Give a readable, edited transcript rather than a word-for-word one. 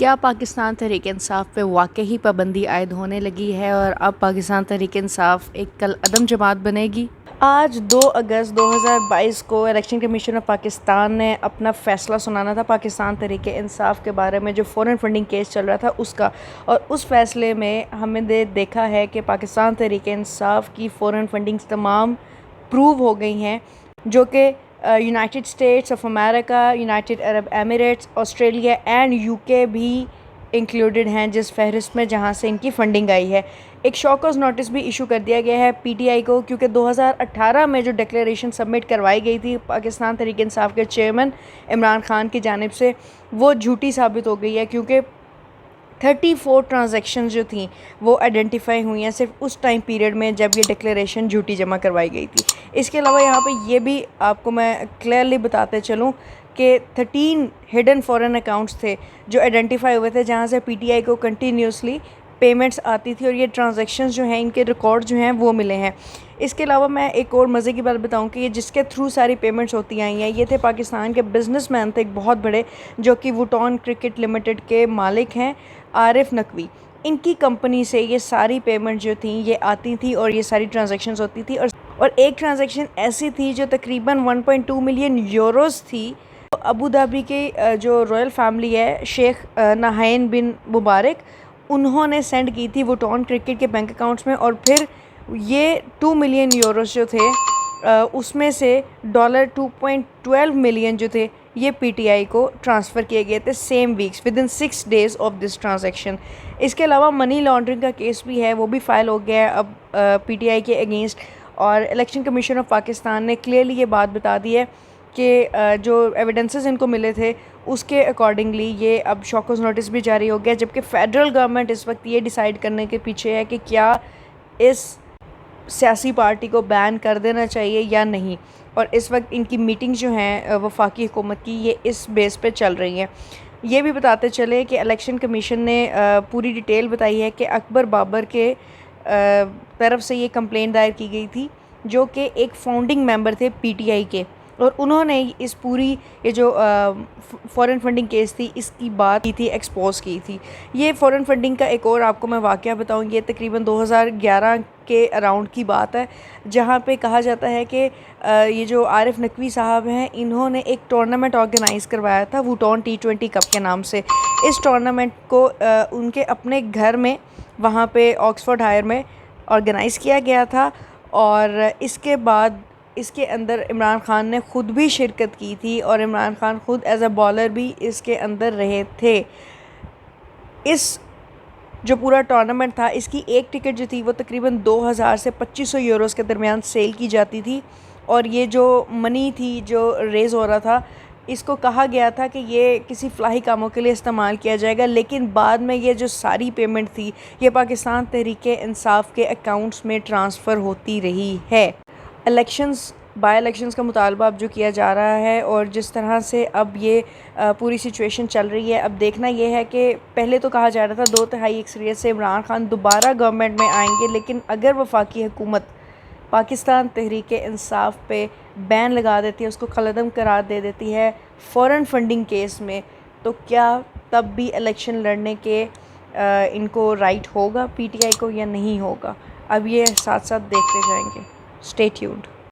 क्या पाकिस्तान तहरीक इंसाफ पे वाकई पाबंदी आयद होने लगी है और अब पाकिस्तान तहरीक इंसाफ एक कल अदम जमात बनेगी? आज 2 अगस्त 2022 को इलेक्शन कमीशन ऑफ पाकिस्तान ने अपना फ़ैसला सुनाना था पाकिस्तान तहरीक इंसाफ के बारे में, जो फ़ॉरेन फंडिंग केस चल रहा था उसका। और उस फ़ैसले में हमने देखा है कि पाकिस्तान तहरीक इंसाफ की फ़ॉरेन फंडिंग्स तमाम प्रूव हो गई हैं, जो कि United states of America, United Arab Emirates, Australia and UK भी इंक्लूडेड हैं जिस फहरिस्त में जहां से इनकी फ़ंडिंग आई है। एक शॉकॉज नोटिस भी इशू कर दिया गया है पीटीआई को, क्योंकि 2018 में जो डिक्लेरेशन सबमिट करवाई गई थी पाकिस्तान तहरीक इंसाफ के चेयरमैन इमरान खान की जानिब से, वो झूठी साबित हो गई है, क्योंकि 34 ट्रांजैक्शन जो थी वो आइडेंटिफाई हुई हैं सिर्फ उस टाइम पीरियड में जब ये डिक्लेरेशन झूठी जमा करवाई गई थी। इसके अलावा यहाँ पे ये भी आपको मैं क्लियरली बताते चलूँ कि 13 हिडन फॉरेन अकाउंट्स थे जो आइडेंटिफाई हुए थे, जहाँ से पीटीआई को कंटिन्यूसली पेमेंट्स आती थी और ये ट्रांजैक्शंस जो हैं, इनके रिकॉर्ड जो हैं वो मिले हैं। इसके अलावा मैं एक और मज़े की बात बताऊं कि ये जिसके थ्रू सारी पेमेंट्स होती आई हैं, ये थे पाकिस्तान के बिजनेसमैन थे एक बहुत बड़े, जो कि वुटॉन क्रिकेट लिमिटेड के मालिक हैं आरिफ नकवी। इनकी कंपनी से ये सारी पेमेंट जो थी ये आती थी और ये सारी ट्रांजैक्शंस होती थी। और एक ट्रांजैक्शन ऐसी थी जो तकरीबन 1.2 मिलियन यूरोस थी। अबू धाबी के जो रॉयल फैमिली है, शेख नहायन बिन मुबारक, उन्होंने सेंड की थी वुटॉन क्रिकेट के बैंक अकाउंट्स में, और फिर ये 2 मिलियन यूरोस जो थे उसमें से $2.12 मिलियन जो थे ये पीटीआई को ट्रांसफ़र किए गए थे same weeks with in 6 days of this transaction. इसके अलावा मनी लॉन्ड्रिंग का केस भी है, वो भी फाइल हो गया है अब पीटीआई के अगेंस्ट। और इलेक्शन कमीशन ऑफ पाकिस्तान ने क्लियरली ये बात बता दी है कि जो एविडेंसेस इनको मिले थे उसके अकॉर्डिंगली ये अब शॉकॉज नोटिस भी जारी हो गया, जबकि फ़ेडरल गवर्नमेंट इस वक्त ये डिसाइड करने के पीछे है कि क्या इस सियासी पार्टी को बैन कर देना चाहिए या नहीं। और इस वक्त इनकी मीटिंग्स जो हैं वफाकी हुकूमत की, ये इस बेस पे चल रही हैं। ये भी बताते चले कि इलेक्शन कमीशन ने पूरी डिटेल बताई है कि अकबर बाबर के तरफ से ये कंप्लेंट दायर की गई थी, जो कि एक फाउंडिंग मेंबर थे पीटीआई के, और उन्होंने इस पूरी ये जो फॉरेन फंडिंग केस थी इसकी बात की थी, एक्सपोज की थी। ये फॉरेन फंडिंग का एक और आपको मैं वाक़या बताऊँगी, ये तकरीबन 2011 के अराउंड की बात है, जहाँ पे कहा जाता है कि ये जो आरिफ नकवी साहब हैं, इन्होंने एक टूर्नामेंट ऑर्गेनाइज़ करवाया था वुटॉन T20 कप के नाम से। इस टूर्नामेंट को उनके अपने घर में वहाँ पे ऑक्सफोर्ड हायर में ऑर्गेनाइज़ किया गया था, और इसके बाद इसके अंदर इमरान खान ने ख़ुद भी शिरकत की थी, और इमरान खान ख़ुद एज अ बॉलर भी इसके अंदर रहे थे। इस जो पूरा टूर्नामेंट था, इसकी एक टिकट जो थी वो तकरीबन 2000 से 2500 यूरोस के दरमियान सेल की जाती थी। और ये जो मनी थी जो रेज़ हो रहा था, इसको कहा गया था कि ये किसी फ़लाही कामों के लिए इस्तेमाल किया जाएगा, लेकिन बाद में ये जो सारी पेमेंट थी ये पाकिस्तान तहरीक इंसाफ के अकाउंट्स में ट्रांसफ़र होती रही है। बाई इलेक्शंस का मुतालबा अब जो किया जा रहा है, और जिस तरह से अब ये पूरी सिचुएशन चल रही है, अब देखना ये है कि पहले तो कहा जा रहा था 2/3 अक्सरियत से इमरान खान दोबारा गवर्नमेंट में आएंगे, लेकिन अगर वफाकी हुकूमत पाकिस्तान तहरीक इंसाफ पे बैन लगा देती है, उसको खलअदम करार दे देती है फ़ॉरेन फंडिंग केस में, तो क्या तब भी इलेक्शन लड़ने के इनको राइट होगा पीटीआई को या नहीं होगा? अब ये साथ साथ देखते जाएंगे। Stay tuned.